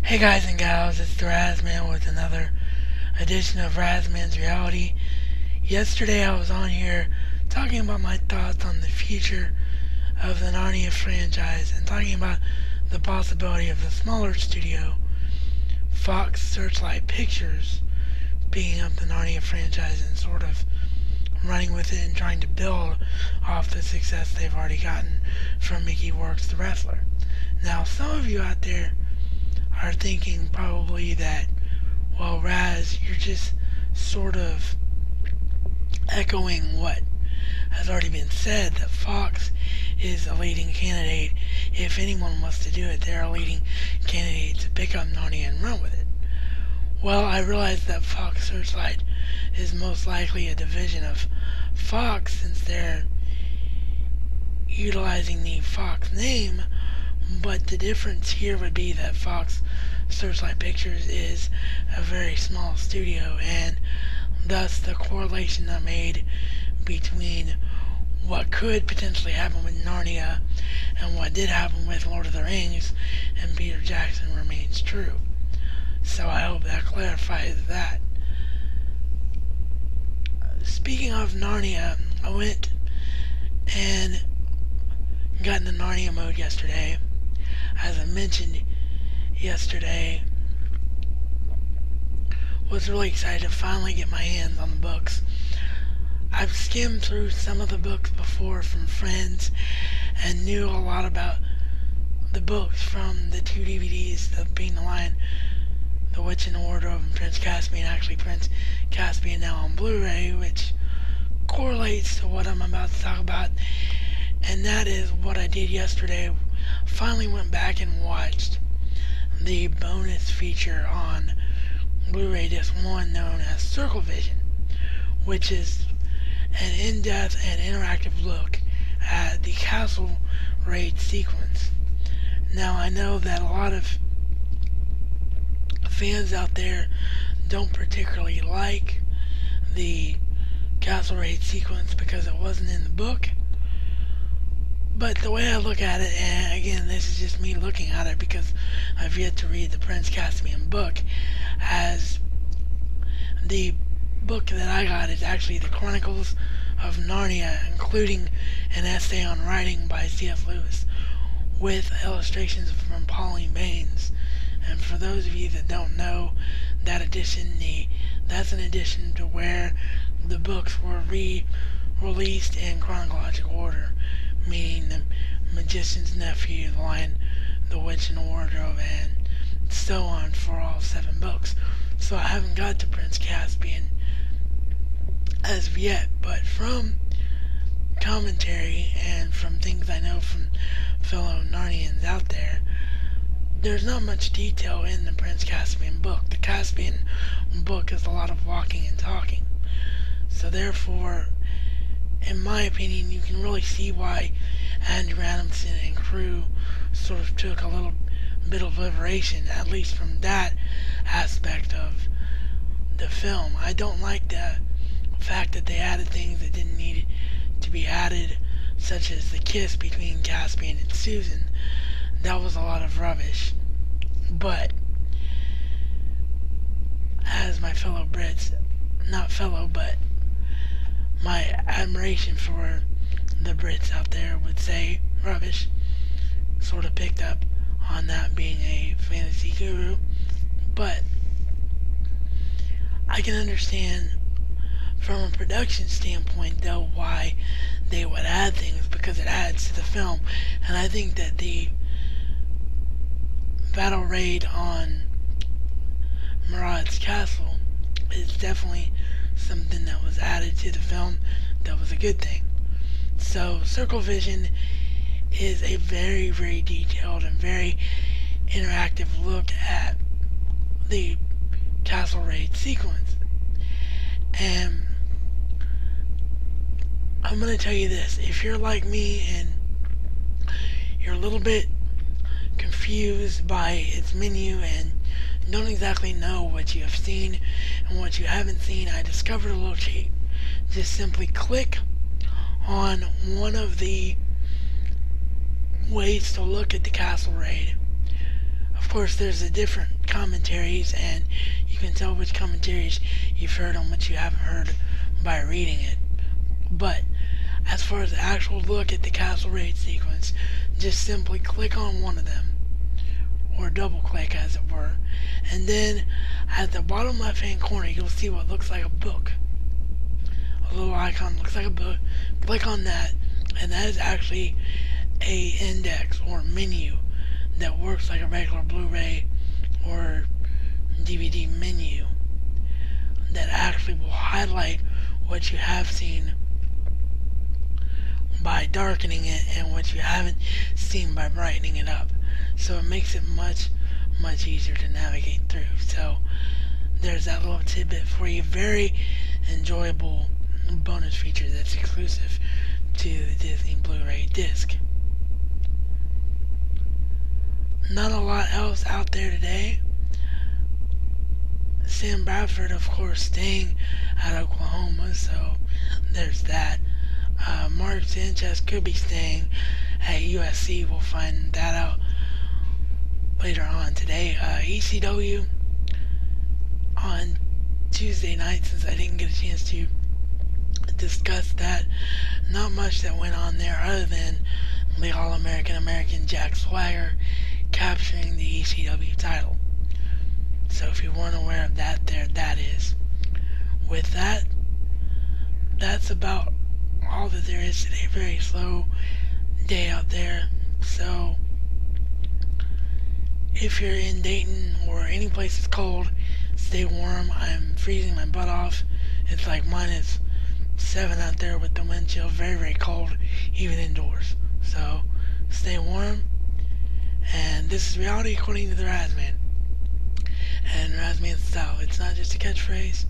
Hey guys and gals, it's the RazMan with another edition of RazMansReality. Yesterday I was on here talking about my thoughts on the future of the Narnia franchise and talking about the possibility of the smaller studio, Fox Searchlight Pictures, picking up the Narnia franchise and sort of running with it and trying to build off the success they've already gotten from Mickey Rourke's The Wrestler. Now, some of you out there are thinking probably that, well, Raz, you're just sort of echoing what has already been said, that Fox is a leading candidate. If anyone wants to do it, they're a leading candidate to pick up Narnia and run with it. Well, I realize that Fox Searchlight is most likely a division of Fox since they're utilizing the Fox name, but the difference here would be that Fox Searchlight Pictures is a very small studio, and thus the correlation I made between what could potentially happen with Narnia and what did happen with Lord of the Rings and Peter Jackson remains true. So I hope that clarifies that. Speaking of Narnia, I went and got into Narnia mode yesterday. As I mentioned yesterday, was really excited to finally get my hands on the books. I've skimmed through some of the books before from friends and knew a lot about the books from the two DVDs, The Being the Lion, The Witch in the Wardrobe, and Prince Caspian. Actually, Prince Caspian now on Blu-ray, which correlates to what I'm about to talk about, and that is what I did yesterday. Finally went back and watched the bonus feature on Blu-ray Disc 1 known as Circle Vision, which is an in-depth and interactive look at the castle raid sequence. Now, I know that a lot of fans out there don't particularly like the castle raid sequence because it wasn't in the book. But the way I look at it, and again, this is just me looking at it because I've yet to read the Prince Caspian book, as the book that I got is actually the Chronicles of Narnia, including an essay on writing by C.S. Lewis with illustrations from Pauline Baynes. And for those of you that don't know that edition, that's an edition to where the books were re-released in chronological order, meaning The Magician's Nephew, The Lion, The Witch in the Wardrobe, and so on for all 7 books. So I haven't got to Prince Caspian as of yet, but from commentary and from things I know from fellow Narnians out there, there's not much detail in the Prince Caspian book. The Caspian book is a lot of walking and talking. So therefore, in my opinion, you can really see why Andrew Adamson and crew sort of took a little bit of liberation, at least from that aspect of the film. I don't like the fact that they added things that didn't need to be added, such as the kiss between Caspian and Susan. That was a lot of rubbish. But as my fellow Brits, not fellow, but my admiration for the Brits out there would say, rubbish, sort of picked up on that being a fantasy guru. But I can understand from a production standpoint, though, why they would add things, because it adds to the film. And I think that the battle raid on Murad's castle is definitely something that was added to the film that was a good thing. So Circle Vision is a very, very detailed and very interactive look at the castle raid sequence. And I'm going to tell you this, if you're like me and you're a little bit confused by its menu and don't exactly know what you have seen and what you haven't seen, I discovered a little cheat. Just simply click on one of the ways to look at the castle raid. Of course, there's the different commentaries, and you can tell which commentaries you've heard and which you haven't heard by reading it. But as far as the actual look at the castle raid sequence, just simply click on one of them, or double click as it were, and then at the bottom left hand corner you'll see what looks like a book. A little icon looks like a book. Click on that, and that is actually a index or menu that works like a regular Blu-ray or DVD menu that actually will highlight what you have seen by darkening it and what you haven't seen by brightening it up. So it makes it much easier to navigate through. So there's that little tidbit for you. Very enjoyable bonus feature that's exclusive to the Disney Blu-ray disc. Not a lot else out there today. Sam Bradford, of course, staying at Oklahoma, so there's that. Mark Sanchez could be staying at USC. We'll find that out later on today. ECW on Tuesday night, since I didn't get a chance to discuss that. Not much that went on there other than the All-American Jack Swagger capturing the ECW title. So if you weren't aware of that, that is. With that, that's about all that there is today. Very slow day out there. So if you're in Dayton or any place that's cold, stay warm. I'm freezing my butt off. It's like -7 out there with the wind chill. Very cold, even indoors. So stay warm. And this is reality according to the RazMan and RazMan style. It's not just a catchphrase.